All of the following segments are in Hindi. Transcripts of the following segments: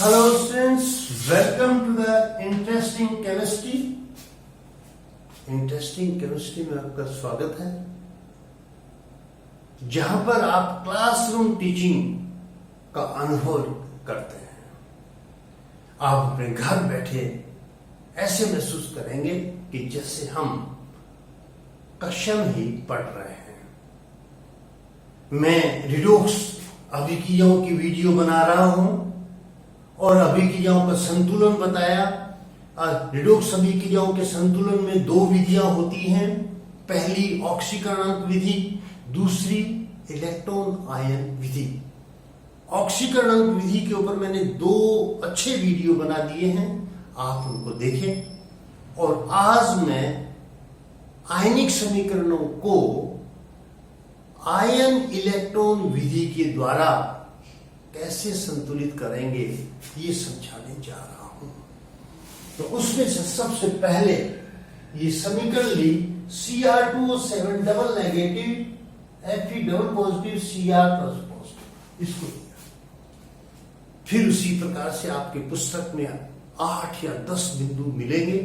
Hello students, welcome to the Interesting Chemistry. Interesting chemistry में आपका स्वागत है, जहां पर आप क्लासरूम टीचिंग का अनुभव करते हैं। आप अपने घर बैठे ऐसे महसूस करेंगे कि जैसे हम कक्षा में ही पढ़ रहे हैं। मैं रिडोक्स अभिक्रियाओं की वीडियो बना रहा हूं और अभिक्रियाओं का संतुलन बताया। रिडोक्स अभिक्रियाओं के संतुलन में दो विधियां होती हैं, पहली ऑक्सीकरणांक विधि, दूसरी इलेक्ट्रॉन आयन विधि। ऑक्सीकरणांक विधि के ऊपर मैंने दो अच्छे वीडियो बना दिए हैं, आप उनको देखें। और आज मैं आयनिक समीकरणों को आयन इलेक्ट्रॉन विधि के द्वारा कैसे संतुलित करेंगे ये समझाने जा रहा हूं। तो उसमें से सबसे पहले ये समीकरण ली, Cr2O7 double negative Fe double positive Cr plus positive, इसको दिया। फिर उसी प्रकार से आपके पुस्तक में 8 या 10 बिंदु मिलेंगे।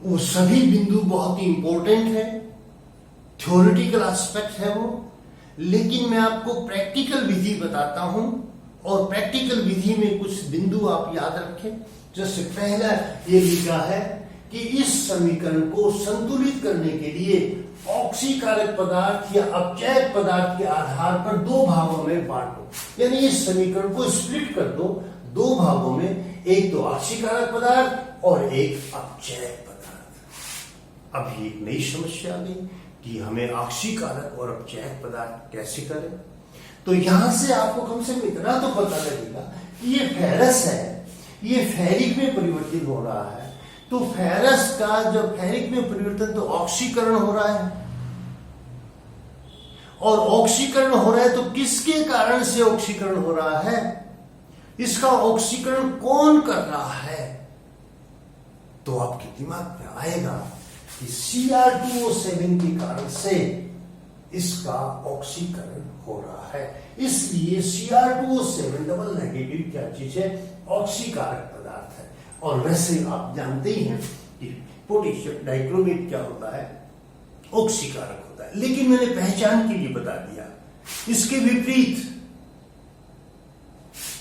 वो सभी बिंदु बहुत ही इंपॉर्टेंट है, थ्योरेटिकल एस्पेक्ट है वो, लेकिन मैं आपको प्रैक्टिकल विधि बताता हूं और प्रैक्टिकल विधि में कुछ बिंदु आप याद रखें। जैसे पहला ये लिखा है कि इस समीकरण को संतुलित करने के लिए ऑक्सीकारक पदार्थ या अपचयक पदार्थ के आधार पर दो भागों में बांटो, यानी इस समीकरण को स्प्लिट कर दो दो भागों में, एक तो ऑक्सीकारक पदार्थ और एक अपचयक पदार्थ। अभी एक नई समस्या आ गई कि हमें ऑक्सीकारक और अपचयक पदार्थ कैसे करें। तो यहां से आपको कम से कम इतना तो पता लगेगा कि ये फेरस है, ये फेरिक में परिवर्तित हो रहा है। तो फेरस का जब फेरिक में परिवर्तन तो ऑक्सीकरण हो रहा है, और ऑक्सीकरण हो रहा है तो किसके कारण से ऑक्सीकरण हो रहा है, इसका ऑक्सीकरण कौन कर रहा है। तो आपके दिमाग में आएगा कि Cr2O7 के कारण से इसका ऑक्सीकरण हो रहा है। इसलिए Cr2O7 डबल नेगेटिव क्या चीज है, ऑक्सीकारक पदार्थ है। और वैसे आप जानते ही हैं कि पोटेशियम डाइक्रोमेट क्या होता है, ऑक्सीकारक होता है। लेकिन मैंने पहचान के लिए बता दिया। इसके विपरीत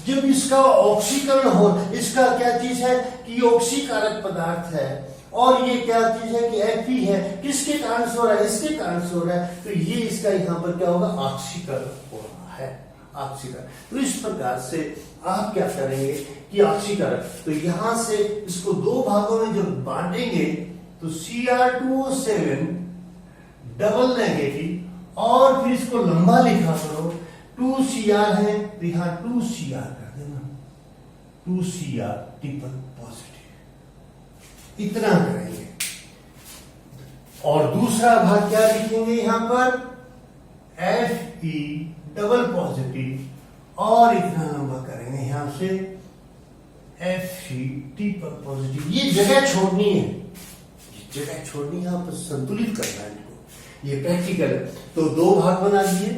जब इसका ऑक्सीकरण हो, इसका क्या चीज है कि ऑक्सीकारक पदार्थ है, और ये क्या चीज है कि Fe है, किसके कारण से हो रहा है, इसके कारण से हो रहा है। तो ये इसका यहां पर क्या होगा, ऑक्सीकरण हो रहा है, ऑक्सीकरण। तो इस प्रकार से आप क्या करेंगे कि ऑक्सीकरण, तो यहां से इसको दो भागों में जब बांटेंगे तो Cr2O7 डबल नेगेटिव, और फिर इसको लंबा लिखा करो, 2Cr है तो यहां 2Cr कर देना, 2Cr ट्रिपल पॉजिटिव, इतना करेंगे। और दूसरा भाग क्या लिखेंगे यहां पर, Fe डबल पॉजिटिव, और इतना लंबा करेंगे यहां से Fe ट्रिपल पॉजिटिव। ये जगह छोड़नी है, ये जगह छोड़नी है, यहां पर संतुलित करना है इनको, ये प्रैक्टिकल है। तो दो भाग बना दिए।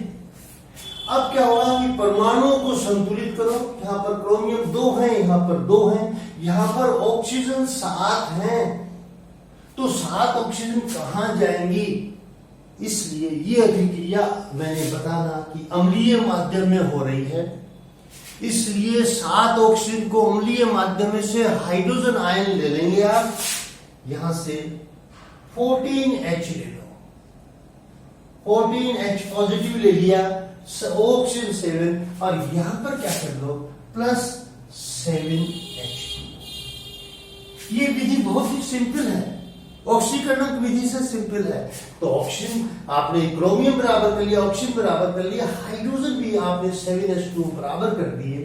अब क्या होगा कि परमाणुओं को संतुलित करो। यहां पर क्रोमियम 2 है, यहां पर 2 है, यहां पर ऑक्सीजन 7 है। तो 7 ऑक्सीजन कहां जाएंगी, इसलिए ये अभिक्रिया मैंने बताना कि अम्लीय माध्यम में हो रही है। इसलिए 7 ऑक्सीजन को अम्लीय माध्यम में से हाइड्रोजन आयन ले लेंगे आप, यहां से 14H ले लो, 14H पॉजिटिव ले लिया, ऑक्सीजन 7, और यहां पर क्या कर दो, प्लस 7H2। ये विधि बहुत ही सिंपल है, ऑक्सीकरण विधि से सिंपल है। तो ऑक्सीजन आपने क्रोमियम बराबर कर लिया, ऑक्सीजन बराबर कर लिया, हाइड्रोजन भी आपने 7H2 बराबर कर दिए।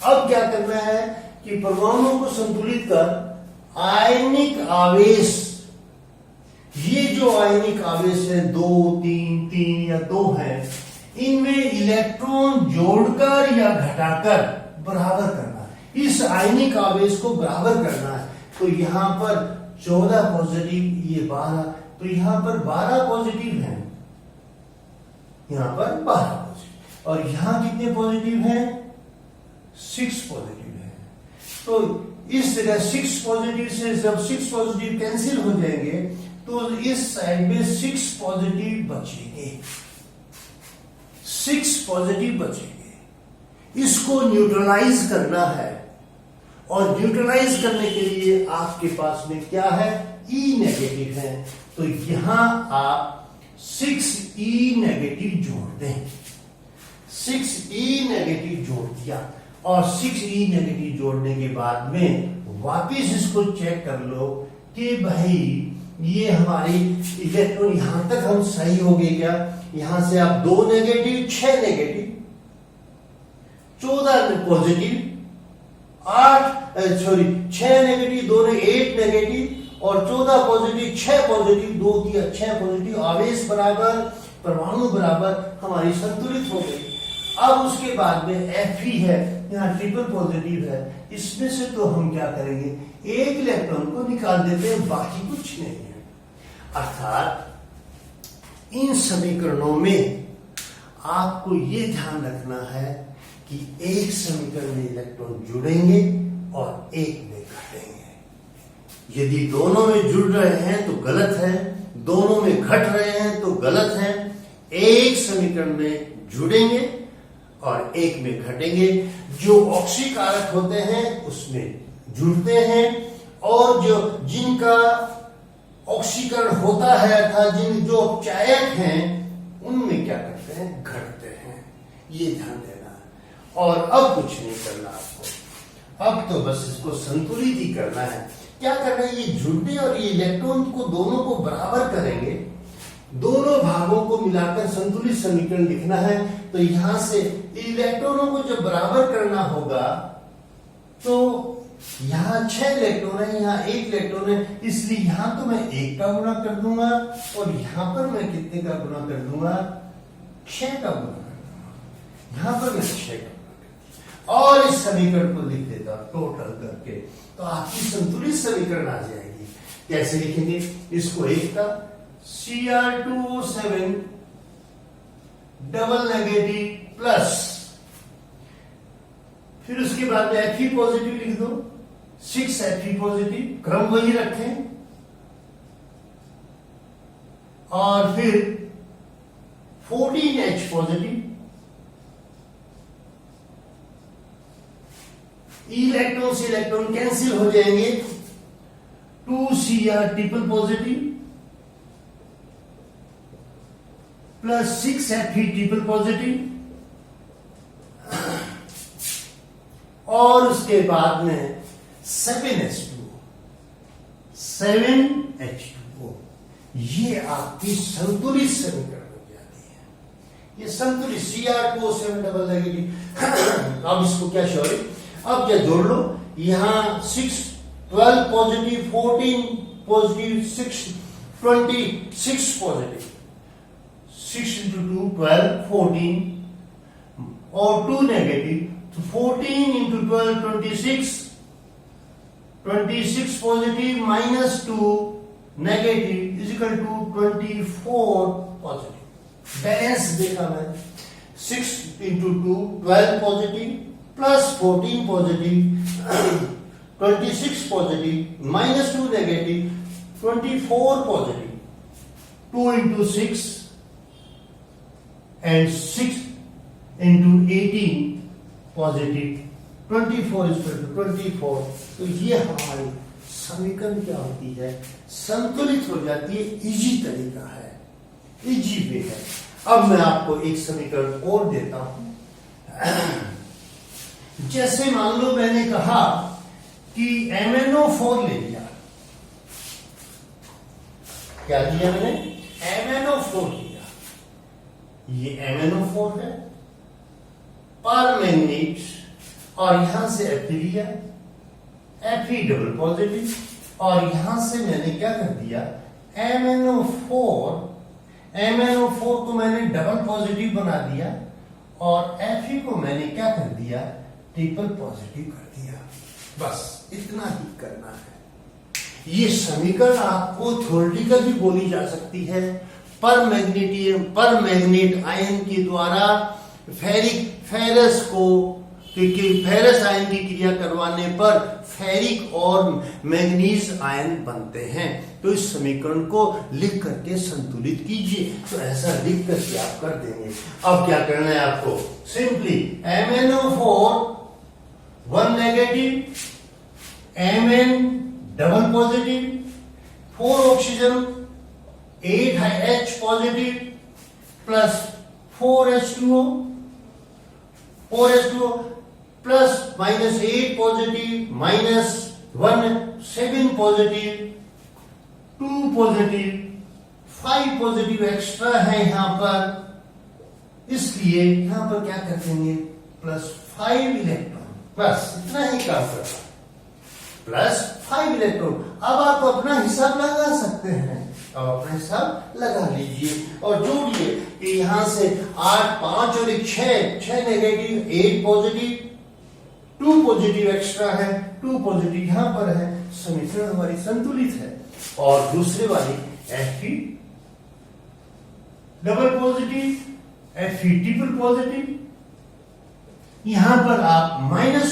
अब क्या करना है कि परमाणुओं को संतुलित कर आयनिक आवेश, ये जो आयनिक आवेश है 2, 3, 3 या 2 है, इनमें इलेक्ट्रॉन जोड़कर या घटाकर बराबर करना है, इस आयनिक आवेश को बराबर करना है। तो यहां पर 14 पॉजिटिव, ये 12, तो यहां पर 12 पॉजिटिव है, यहां पर 12 पॉजिटिव, और यहां कितने पॉजिटिव हैं, 6 पॉजिटिव है। तो इस जगह 6 पॉजिटिव से जब 6 पॉजिटिव कैंसिल हो जाएंगे तो इस साइड में 6 पॉजिटिव बचेंगे, 6 पॉजिटिव बचेंगे। इसको न्यूट्रलाइज करना है और न्यूट्रलाइज करने के लिए आपके पास में क्या है, ई नेगेटिव है। तो यहां आप 6e नेगेटिव जोड़ दें, 6e नेगेटिव जोड़ दिया और 6e नेगेटिव जोड़ने के बाद में वापिस इसको चेक कर लो कि भाई ये हमारी इलेक्ट्रॉन यहां तक हम सही हो गए क्या। यहां से आप 2 नेगेटिव 6 नेगेटिव 14 पॉजिटिव 6 नेगेटिव 2 ने 8 नेगेटिव और 14 पॉजिटिव 6 पॉजिटिव 2 दिया 6 पॉजिटिव, आवेश बराबर परमाणु बराबर हमारी संतुलित हो गई। अब उसके बाद में Fe है, यहाँ ट्रिपल पॉजिटिव है, इसमें से तो हम क्या करेंगे, एक इलेक्ट्रॉन को निकाल देते हैं, बाकी कुछ नहीं है। अर्थात इन समीकरणों में आपको ये ध्यान रखना है कि एक समीकरण में इलेक्ट्रॉन जुड़ेंगे और एक में घटेंगे। यदि दोनों में जुड़ रहे हैं तो गलत है, दोनों में घट रहे हैं तो गलत है। एक समीकरण में जुड़ेंगे और एक में घटेंगे। जो ऑक्सीकारक होते हैं उसमें जुड़ते हैं और जिनका ऑक्सीकरण होता है अर्थात जो अपचायक हैं उनमें क्या करते हैं, घटते हैं। ये ध्यान देना है और अब कुछ नहीं करना आपको, अब तो बस इसको संतुलित ही करना है। क्या करना है, ये जुड़ने और ये इलेक्ट्रॉन को दोनों को बराबर करेंगे, दोनों भागों को मिलाकर संतुलित समीकरण लिखना है। तो यहां से इलेक्ट्रॉनों को जब बराबर करना होगा तो यहां 6 इलेक्ट्रॉन है, यहां 1 इलेक्ट्रॉन है, इसलिए यहां तो मैं 1 का गुणा कर दूंगा और यहां पर मैं कितने का गुणा कर दूंगा, 6 का गुणा कर दूंगा। यहां पर मैं 6 का गुणा और इस समीकरण को लिख देता टोटल करके, तो आपकी संतुलित समीकरण आ जाएगी। कैसे लिखेंगे इसको, एक का Cr2O7 डबल नेगेटिव प्लस, फिर उसके बाद में Fe पॉजिटिव लिख दो, 6 Fe पॉजिटिव, क्रम वही रखें और फिर 14H पॉजिटिव, इलेक्ट्रॉन से इलेक्ट्रॉन कैंसिल हो जाएंगे, 2Cr triple positive plus 6 Fe triple positive और उसके बाद में 7H2O 7H2O। ये आपकी संतुलित समीकरण हो जाती है। ये संतुलित Cr2O7 डबल नेगेटिव। अब इसको क्या सॉरी, अब क्या जोड़ लो, यहां 6 12 पॉजिटिव 14 पॉजिटिव 6 26 पॉजिटिव, 6 into 2 12 14 और 2 नेगेटिव, तो 14 into 12 26 26 positive minus 2 negative is equal to 24 positive. Balance देखा मैं, 6 into 2 12 positive plus 14 positive 26 positive minus 2 negative 24 positive, 2 into 6 and 6 into 18 positive, 24 is equal to 24। तो ये हमारी समीकरण क्या होती है, संतुलित हो जाती है। इजी तरीका है, इजी वे है। अब मैं आपको एक समीकरण और देता हूं। जैसे मान लो मैंने कहा कि MnO4 ले लिया, क्या दिया मैंने, MnO4 लिया, ये MnO4 है पर मैग्नीट और यहां से Fe लिया, Fe डबल पॉजिटिव और यहां से मैंने क्या कर दिया, MnO4 को मैंने डबल पॉजिटिव बना दिया और Fe को मैंने क्या कर दिया, ट्रिपल पॉजिटिव कर दिया। बस इतना ही करना है। ये समीकरण आपको थ्योरेटिकल भी बोली जा सकती है। पर मैग्नेट आयन के द्वारा फेरस को क्योंकि फेरस आयन की क्रिया करवाने पर फेरिक और मैग्नीज आयन बनते हैं। तो इस समीकरण को लिख करके संतुलित कीजिए। तो ऐसा लिख करके आप कर देंगे। अब क्या करना है आपको, simply MnO4 1 negative, Mn double positive, 4 oxygen 8 H positive plus 4H2O plus -8 positive -1 7 positive 2 positive 5 positive extra है यहां पर, इसलिए यहां पर क्या कर देंगे +5 इलेक्ट्रॉन, बस इतना ही काम करना, +5 इलेक्ट्रॉन। अब आप अपना हिसाब लगा सकते हैं, अब अपना हिसाब लगा लीजिए और जोड़िए कि यहां से 8 5 और 6 नेगेटिव 8 पॉजिटिव 2 पॉजिटिव एक्स्ट्रा है, 2 पॉजिटिव यहां पर है, समीकरण हमारी संतुलित है। और दूसरे वाली Fe double positive, Fe triple positive, यहां पर आप -1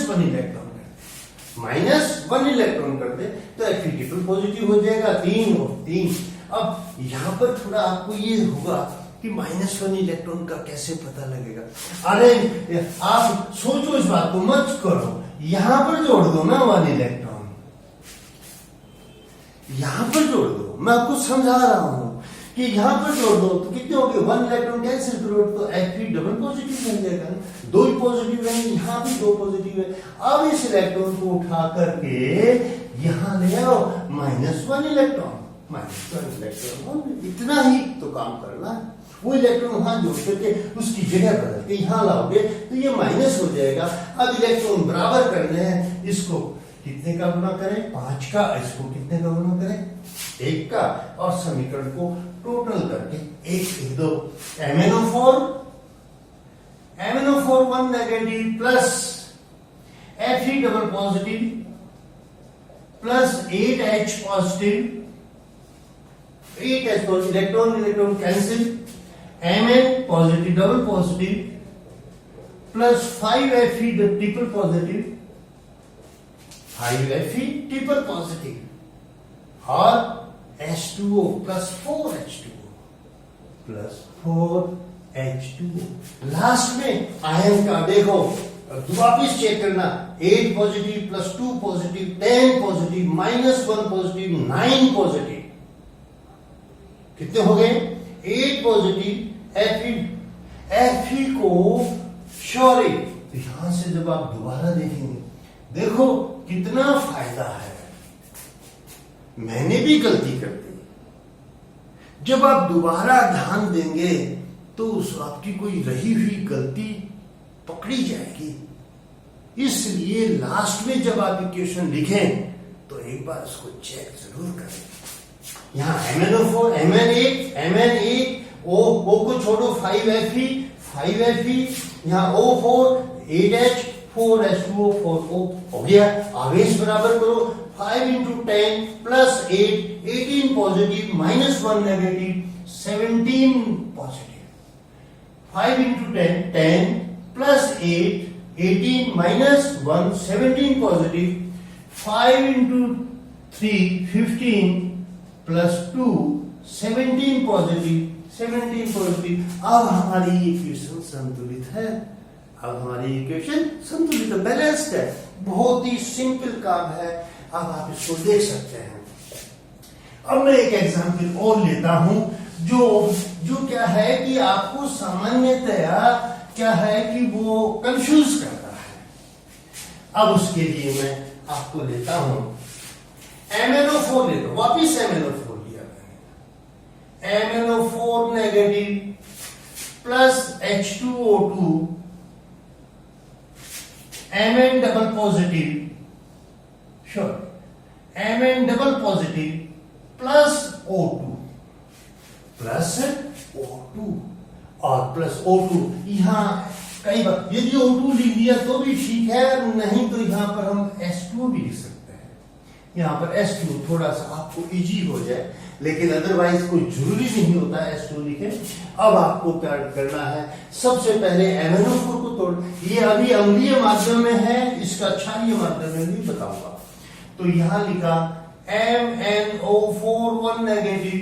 इलेक्ट्रॉन कर दे तो Fe ट्रिपल पॉजिटिव हो जाएगा, 3 और 3। अब यहां पर थोड़ा आपको ये होगा कि -1 इलेक्ट्रॉन का कैसे पता लगेगा। अरे आप सोचो, इस बात को मत करो, यहां पर जोड़ दो ना 1 इलेक्ट्रॉन, यहां पर जोड़ दो। मैं आपको समझा रहा हूं कि यहां पर जोड़ दो तो कितने हो गए, 1 इलेक्ट्रॉन कैंसिल करो तो Fe डबल पॉजिटिव बन जाएगा, 2 पॉजिटिव है, यहां भी 2 पॉजिटिव है। अब इस इलेक्ट्रॉन को उठा करके यहां ले आओ, -1 इलेक्ट्रॉन, इतना ही तो काम करना है। वो इलेक्ट्रॉन वहां जोड़ करके उसकी जगह बदल के यहां लाओगे तो ये माइनस हो जाएगा। अब इलेक्ट्रॉन बराबर करने हैं, इसको कितने का गुना करें, 5 का, इसको कितने का गुना करें, 1 का, और समीकरण को टोटल करके 1 लिख दो। MnO4 1 negative plus Fe double positive plus 8H positive, 8H electron cancel, Mn positive double positive plus 5Fe triple positive, 5Fe triple positive और H2O plus 4H2O plus 4H2O। Last में आयन का देखो, वापिस चेक करना, 8 positive plus 2 positive 10 positive -1 positive 9 positive, कितने हो गए, 8 पॉजिटिव Fe को सॉरी। तो यहां से जब आप दोबारा देखेंगे, देखो कितना फायदा है। मैंने भी गलती कर दी, जब आप दोबारा ध्यान देंगे तो उस आपकी कोई रही हुई गलती पकड़ी जाएगी। इसलिए लास्ट में जब आप इक्वेशन लिखें तो एक बार उसको चेक जरूर करें। यहां MnO4 Mn1 O को छोड़ो, 5Fe, यहां O4 8H 4H2O 4O हो गया। आवेश बराबर करो, 5 × 10 plus 8 18 positive -1 negative 17 positive, 5 × 10 10 plus 8 18 -1 17 positive, 5 × 3 15 plus 2 17 positive 17 positive. अब हमारी इक्वेशन संतुलित है, अब हमारी इक्वेशन संतुलित है, बैलेंस्ड है। बहुत ही सिंपल काम है, अब आप इसको देख सकते हैं। अब मैं एक एग्जांपल और लेता हूं जो क्या है कि आपको सामान्यतया क्या है कि वो कंफ्यूज करता है। अब उसके लिए मैं आपको लेता हूं MnO4 ले लो, वापिस MnO4 लिया मैंने, MnO4 negative plus H2O2 Mn double positive, Mn double positive plus O2 और प्लस O2। यहां कई बार यदि O2 लिख दिया तो भी ठीक है, नहीं तो यहां पर हम H2 भी लिख सकते हैं। यहां पर H2 थोड़ा सा आपको इजी हो जाए, लेकिन अदरवाइज कोई जरूरी नहीं होता है S2 लिखे। अब आपको क्या करना है, सबसे पहले MnO4 को तोड़, ये अभी अम्लीय माध्यम में है, इसका क्षारीय माध्यम में भी बताऊंगा। तो यहां लिखा MnO4 1 नेगेटिव।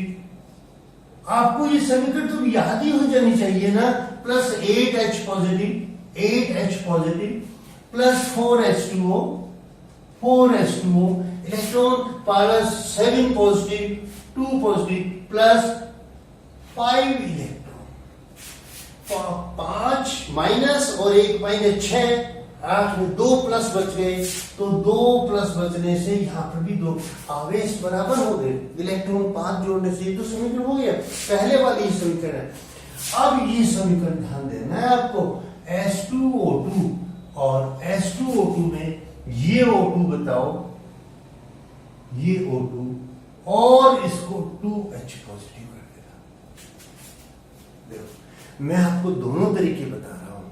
आपको ये समीकरण तो याद ही हो जानी चाहिए ना, plus 8H positive, 8H positive plus 4H2O, 4H2O, electron plus 7 positive, 2 positive plus 5 electron, 5 minus और 1 माइनस 6, 8 में 2 प्लस बच गए, तो 2 प्लस बचने से यहां पर भी 2 आवेश बराबर हो गए, इलेक्ट्रॉन 5 जोड़ने से तो समीकरण हो गया, पहले वाली समीकरण है। अब ये समीकरण ध्यान देना है आपको, S2O2 और S2O2 में ये O2 बताओ, ये O2 और इसको 2H पॉजिटिव कर देना। देखो मैं आपको दोनों तरीके बता रहा हूं,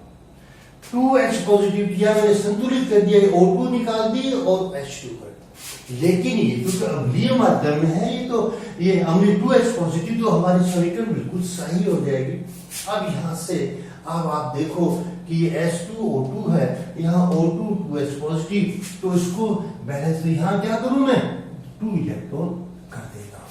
2H पॉजिटिव किया मैंने, संतुलित कर दिया, O2 निकाल दी और H2 कर दिया। लेकिन ये तो अम्लीय माध्यम में है, ये अम्लीय 2H पॉजिटिव तो हमारी समीकरण बिल्कुल सही हो जाएगी। अब यहां से अब आप देखो कि ये S2O2 है, यहाँ O2 2H पॉजिटिव, तो इसको बैलेंस, तो यहां क्या करूं मैं, 2 इलेक्ट्रॉन कर देता हूं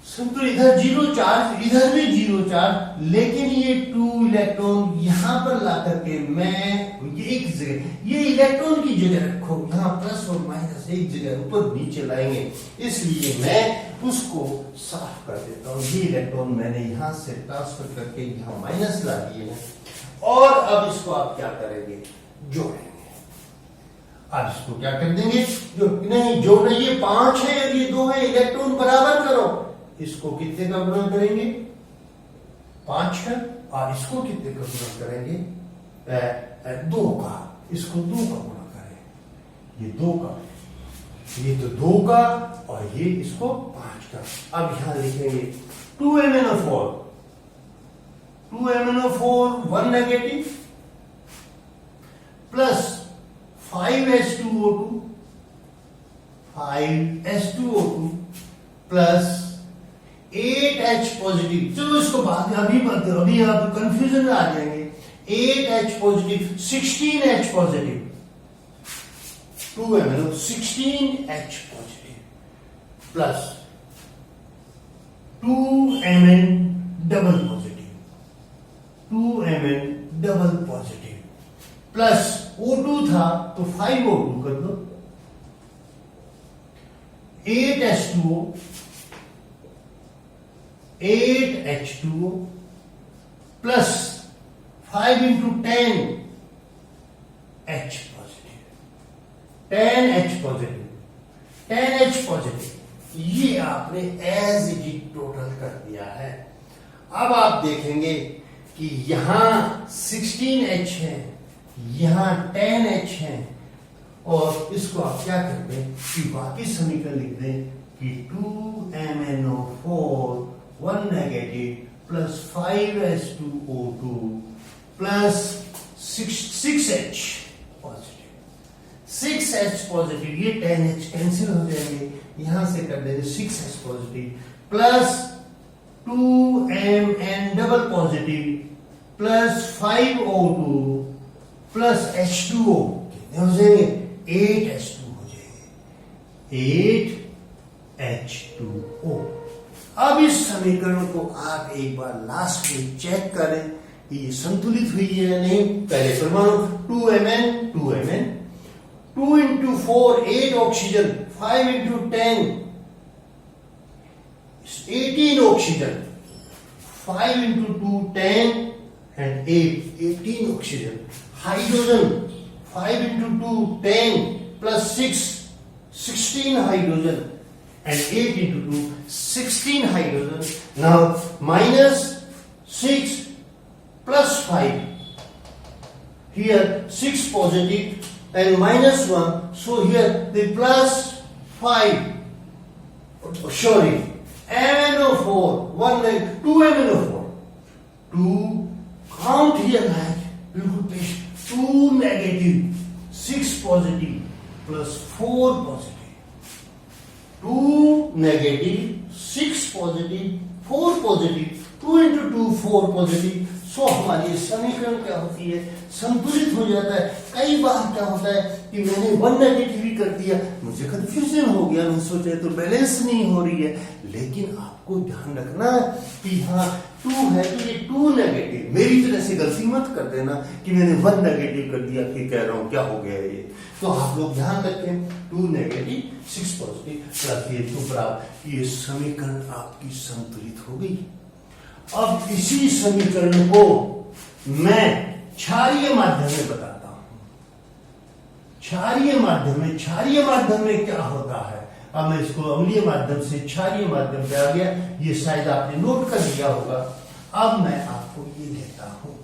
संतुलित। इधर 0 चार्ज, इधर भी 0 चार्ज, लेकिन ये 2 इलेक्ट्रॉन यहां पर ला करके मैं ये एक जगह, ये इलेक्ट्रॉन की जगह रखो, यहां प्लस और माइनस एक जगह ऊपर नीचे लाएंगे, इसलिए मैं उसको साफ कर देता हूं। ये इलेक्ट्रॉन मैंने यहां से ट्रांसफर करके यहां माइनस ला दिए हैं, और अब इसको आप क्या करेंगे, जोड़ेंगे। अब इसको क्या कर देंगे, जो नहीं जोड़ रही है, 5 है और ये 2 है, इलेक्ट्रॉन बराबर करो, इसको कितने का गुणा करेंगे, 5 का, और इसको कितने का गुणा करेंगे, 2 का, इसको 2 का गुणा करें, ये 2 का, ये तो 2 का, और ये इसको 5 का। अब यहां लिखेंगे 2MnO4, 2MnO4 1 negative plus 5H2O2, 5H2O2 plus 8H positive. चलो इसको बाद में, अभी आप कंफ्यूजन में आ जाएंगे, 8H positive 16H positive, 2MnO 16H positive plus 2Mn double positive, 2Mn double positive plus O2 था तो 5O2 कर दो, 8H2O, 8H2O plus 5 into 10 H positive, 10H positive, 10H positive, ये आपने एज इट इज टोटल कर दिया है। अब आप देखेंगे कि यहां 16H है, यहां 10H है, और इसको आप क्या करते हैं कि बाकी समीकरण लिख दें कि 2MnO4 1 negative plus 5H2O2 plus 6H positive, 6H positive, ये 10H कैंसिल हो जाएंगे, यहां से कर देंगे 6H positive plus 2Mn double positive plus 5O2 plus H2O, कितने हो जाएंगे, 8H2 हो जाएंगे, 8H2O। अब इस समीकरण को आप एक बार लास्ट में चेक करें कि ये संतुलित हुई है या नहीं। पहले परमाणु 2Mn 2Mn, 2 into 4 8 oxygen, 5 into 10 18 oxygen, 5 into 2 10 and 8 18 oxygen. Hydrogen 5 into 2 10 plus 6 16 hydrogen and 8 into 2 16 hydrogen. Now minus 6 plus 5, here 6 positive and minus 1, so here the plus 5, sorry, MnO4 1 2 MnO4, 2 count here like बिल्कुल पेश, 2 negative 6 positive plus 4 positive, 2 negative, 6 positive, 4 positive, 2 into 2 4 positive. So हमारी समीकरण क्या होती है, संतुलित हो जाता है। कई बार क्या होता है कि मैंने 1 नेगेटिव ही कर दिया, मुझे कंफ्यूजन हो गया, मैंने सोचा तो बैलेंस नहीं हो रही है। लेकिन आपको ध्यान रखना है कि हाँ 2 है तो ये 2 नेगेटिव, मेरी तरह से गलती मत कर देना कि मैंने 1 नेगेटिव कर दिया, फिर कह रहा हूं क्या हो गया ये। तो आप लोग ध्यान रखें, 2 नेगेटिव 6 पॉजिटिव प्लस ये 2 बराबर, ये समीकरण आपकी संतुलित हो गई। अब इसी समीकरण को मैं क्षारीय माध्यम में बताता हूं। क्षारीय माध्यम में क्या होता है, अब मैं इसको अम्लीय माध्यम से क्षारीय माध्यम पे आ गया, ये शायद आपने नोट कर लिया होगा। अब मैं आपको ये लेता हूं,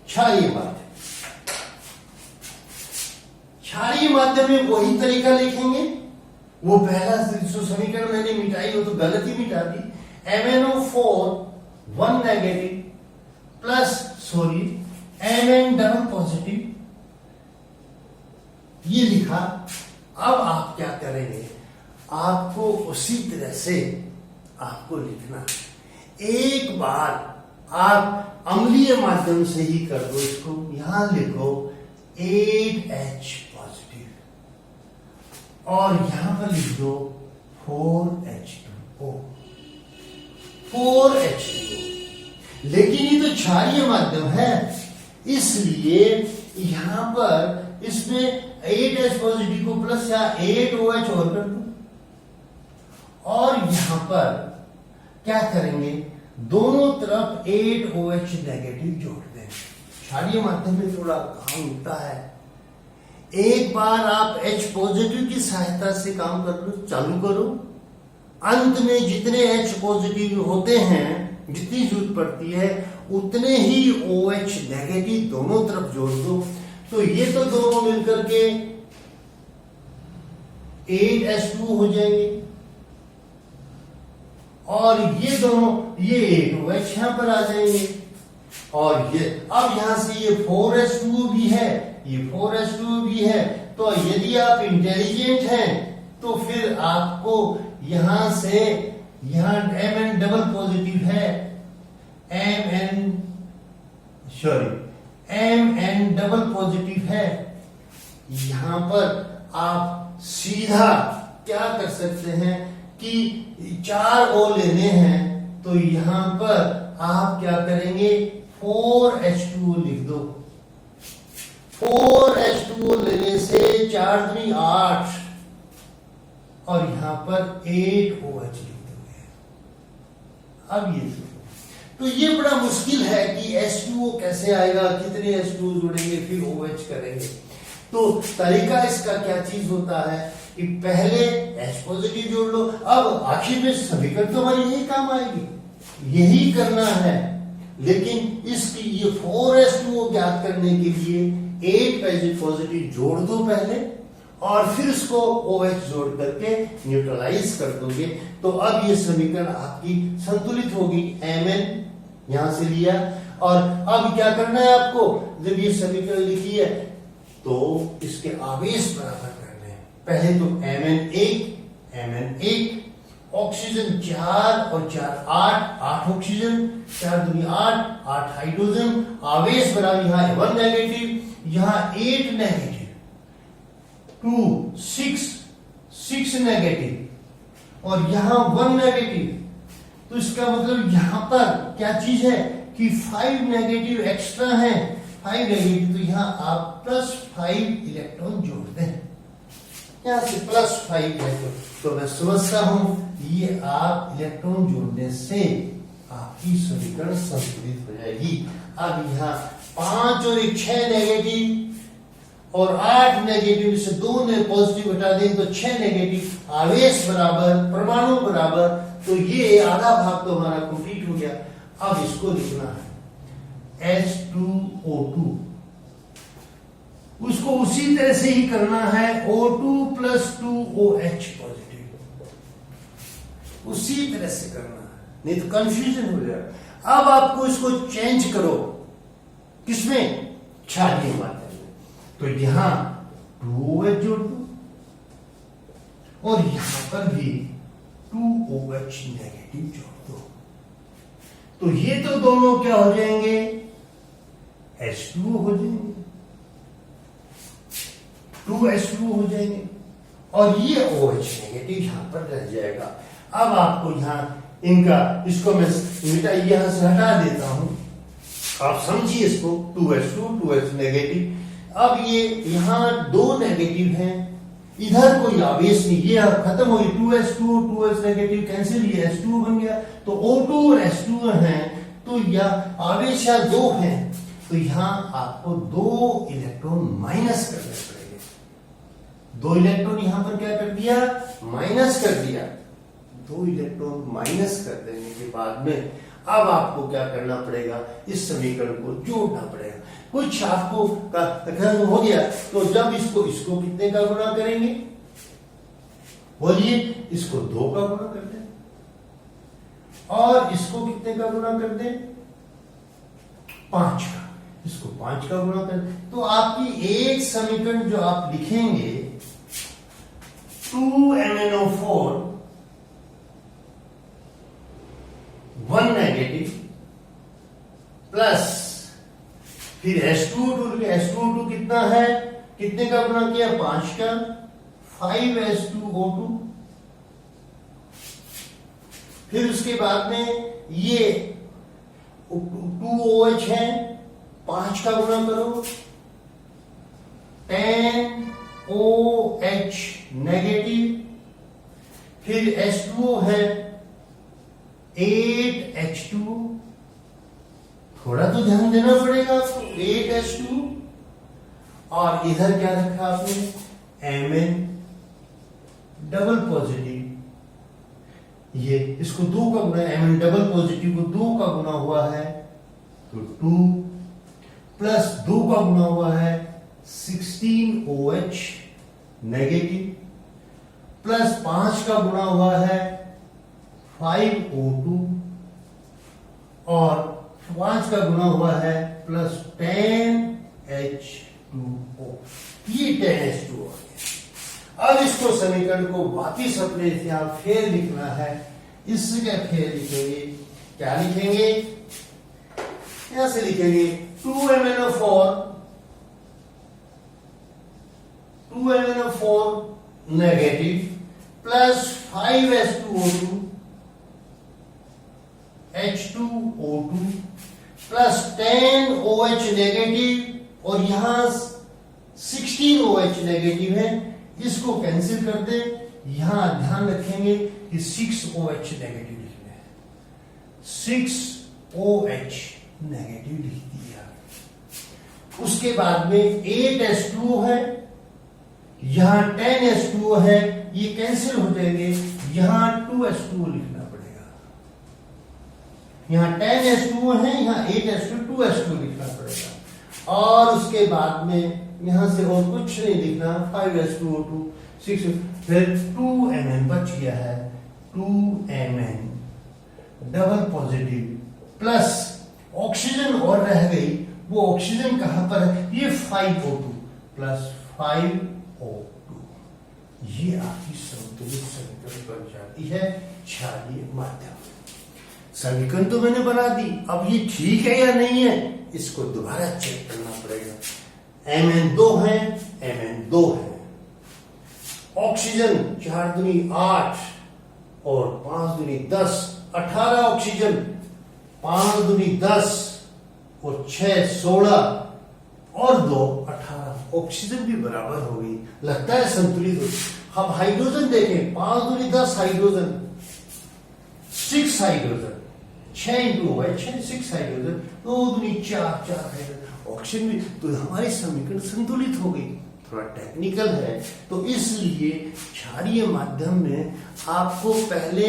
क्षारीय माध्यम। क्षारीय माध्यम में वही तरीका लिखेंगे, वो पहला समीकरण मैंने मिटाई, वो तो गलत ही मिटा दी। MnO4 1 negative plus Mn double positive, ये लिखा। अब आप क्या करेंगे, आपको उसी तरह से आपको लिखना, एक बार आप अम्लीय माध्यम से ही कर दो इसको। यहां लिखो 8H पॉजिटिव और यहां पर लिख दो 4H2O, 4H2O। लेकिन ये तो क्षारीय माध्यम है, इसलिए यहां पर इसमें 8H पॉजिटिव को प्लस या 8OH और कर दो, और यहां पर क्या करेंगे, दोनों तरफ 8OH नेगेटिव जोड़ दें। क्षारीय माध्यम में थोड़ा काम होता है, एक बार आप H पॉजिटिव की सहायता से काम कर लो, चालू करो, अंत में जितने H पॉजिटिव होते हैं, जितनी जरूरत पड़ती है उतने ही OH नेगेटिव दोनों तरफ जोड़ दो। तो ये तो दोनों मिलकर के 8H2 हो जाएंगे, और ये दोनों, ये 8OH यहां पर आ जाएंगे, और ये अब यहां से ये 4H2 भी है, ये 4H2 भी है। तो यदि आप इंटेलिजेंट हैं तो फिर आपको यहां से, यहां Mn डबल पॉजिटिव है, Mn डबल पॉजिटिव है, यहां पर आप सीधा क्या कर सकते हैं कि 4 O लेने हैं, तो यहां पर आप क्या करेंगे, 4H2O लिख दो। 4H2O लेने से 4 3 8, और यहां पर 8OH लिख दोगे। अब ये तो ये बड़ा मुश्किल है कि H2O कैसे आएगा, कितने H2O जोड़ेंगे फिर OH करेंगे। तो तरीका इसका क्या चीज होता है कि पहले H पॉजिटिव जोड़ लो, अब आखिर में समीकरण तो हमारी यही काम आएगी, यही करना है। लेकिन इसकी ये 4H2O ज्ञात करने के लिए 8 पॉजिटिव जोड़ दो पहले, और फिर उसको OH जोड़ करके न्यूट्रलाइज कर दोगे। तो अब ये समीकरण आपकी संतुलित होगी। Mn यहां से लिया, और अब क्या करना है आपको, जब ये समीकरण लिखी है तो इसके आवेश बराबर करने हैं। पहले तो Mn1 ऑक्सीजन 4 और 4 8 ऑक्सीजन, 4 दूनी 8 हाइड्रोजन, आवेश बराबर यहां 1 नेगेटिव, यहां 8 नेगेटिव, 2 6 नेगेटिव, और यहां 1 नेगेटिव। तो इसका मतलब यहां पर क्या चीज है कि 5 नेगेटिव एक्स्ट्रा है, 5 नेगेटिव, तो यहां आप +5 इलेक्ट्रॉन जोड़ दें, यहां से +5 इलेक्ट्रॉन। तो मैं समझता हूं ये आप इलेक्ट्रॉन जोड़ने से आपकी समीकरण संतुलित हो जाएगी। अब यहां 5 और 1 6 नेगेटिव और 8 नेगेटिव से 2 ने पॉजिटिव हटा दें तो 6 नेगेटिव, आवेश बराबर, परमाणु बराबर, तो ये आधा भाग तो हमारा कंप्लीट हो गया। अब इसको लिखना है H2O2, उसको उसी तरह से ही करना है, O2 + 2OH पॉजिटिव, उसी तरह से करना है, नहीं तो कंफ्यूजन हो जाएगा। अब आपको इसको चेंज करो, किसमें, क्षारीय माध्यम में। तो यहां 2OH जोड़ दो और यहां पर भी 2OH नेगेटिव जोड़ दो। तो ये तो दोनों क्या हो जाएंगे, H2O हो जाएंगे, 2H2O हो जाएंगे और ये OH नेगेटिव यहां पर रह जाएगा। अब आपको यहां इनका इसको मैं यहां से हटा देता हूं, आप समझिए इसको, 2H2 2H नेगेटिव। अब ये यहां 2 नेगेटिव हैं, इधर कोई आवेश नहीं, ये खत्म हो गई, 2H2 नेगेटिव कैंसिल, ये H2 बन गया। तो O2 और H2 हैं, तो यह आवेश 2 हैं, तो यहां आपको 2 इलेक्ट्रॉन माइनस करने पड़ेंगे। 2 इलेक्ट्रॉन यहां पर क्या कर दिया, माइनस कर दिया। 2 इलेक्ट्रॉन माइनस कर देने के बाद में अब आपको क्या करना पड़ेगा, इस समीकरण को जोड़ना पड़ेगा। कुछ आपको हो गया, तो जब इसको कितने का गुणा करेंगे, बोलिए, इसको 2 का गुणा कर दें और इसको कितने का गुणा कर दें, 5 का, इसको 5 का गुणा कर दें। तो आपकी एक समीकरण जो आप लिखेंगे 2MnO4 1 नेगेटिव प्लस फिर H2O2 कितना है, कितने का गुणा किया, 5 का, 5H2O2। फिर उसके बाद में ये 2OH है, 5 का गुणा करो, 10OH नेगेटिव, फिर H2O है 8H2, थोड़ा तो ध्यान देना पड़ेगा आपको, 8H2, और इधर क्या रखा आपने, Mn डबल पॉजिटिव, ये इसको 2 का गुना, Mn डबल पॉजिटिव को 2 का गुना हुआ है तो 2 प्लस 2 का गुना हुआ है 16OH नेगेटिव प्लस 5 का गुना हुआ है 5O2 और 5 का गुना हुआ है प्लस 10H2O, ये 10H2O है। अब इसको समीकरण को वापिस अपने यहां फेर लिखना है, इसका फेर लिखेंगे, क्या लिखेंगे, यहां से लिखेंगे 2MnO4 negative plus 5H2O2 H2O2 plus 10OH negative और यहां 16OH नेगेटिव है, इसको कैंसिल कर दे। यहां ध्यान रखेंगे कि 6OH नेगेटिव लिखना है, 6OH नेगेटिव लिख दिया। उसके बाद में 8H2O है, यहां 10H2O है, ये कैंसिल हो जाएंगे, यहां 2H2O लिखना पड़ेगा। यहां 10H2O है, यहां 8H2O 2H2O लिखना पड़ेगा। और उसके बाद में यहां से और कुछ नहीं लिखना, 5H2O2 6, फिर 2Mn बच गया है, 2Mn double positive plus oxygen और रह गई, वो ऑक्सीजन कहां पर है, ये 5O2 प्लस 5O2, ये आपकी संतुलित समीकरण बन जाती है क्षारीय माध्यम। समीकरण तो मैंने बना दी, अब ये ठीक है या नहीं है, इसको दोबारा चेक करना पड़ेगा। Mn2 है, Mn2 है, ऑक्सीजन 4 दूनी 8 और 5 दूनी 10, 18 ऑक्सीजन, 5 दूनी 10 और 6 16 और 2 18, ऑक्सीजन भी बराबर हो गई, लगता है संतुलित हो। हम हाइड्रोजन देखें, 5 दूनी 10 हाइड्रोजन, 6 हाइड्रोजन, 6 इंटू 6 हाइड्रोजन, 2 दूनी 4 हाइड्रोजन, ऑक्सीजन भी, तो हमारी समीकरण संतुलित हो गई। थोड़ा टेक्निकल है, तो इसलिए क्षारीय माध्यम में आपको पहले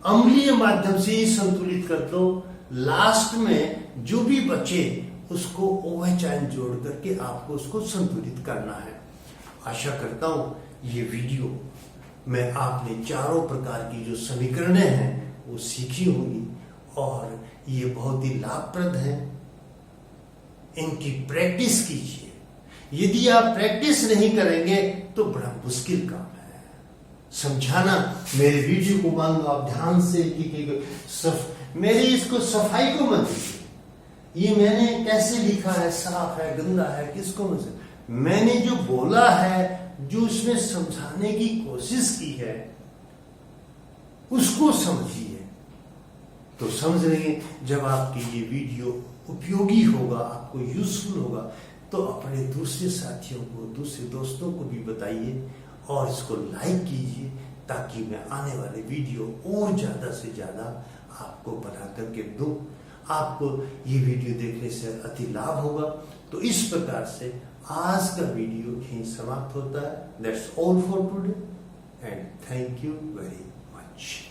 अम्लीय माध्यम से ही संतुलित कर दो, लास्ट में जो भी बचे उसको OH आयन जोड़ करके आपको उसको संतुलित करना है। आशा करता हूं ये वीडियो में आपने चारों प्रकार की जो समीकरणें हैं वो सीखी होंगी और ये बहुत ही लाभप्रद है। इनकी प्रैक्टिस कीजिए। यदि आप प्रैक्टिस नहीं करेंगे तो बड़ा मुश्किल काम है समझाना। मेरे वीडियो को मान लो आप ध्यान से मेरी इसको सफाई को मत दीजिए। ये मैंने कैसे लिखा है, साफ है, गंदा है, किसको मत। मैंने जो बोला है, जो उसमें समझाने की कोशिश की है, उसको समझिए तो समझ लेंगे। जब आपकी ये वीडियो उपयोगी होगा, आपको यूजफुल होगा, तो अपने दूसरे साथियों को, दूसरे दोस्तों को भी बताइए और इसको लाइक कीजिए, ताकि मैं आने वाले वीडियो और ज्यादा से ज्यादा आपको बना करके दूं। आपको ये वीडियो देखने से अति लाभ होगा। तो इस प्रकार से आज का वीडियो यहीं समाप्त होता है। That's all for today and thank you very much.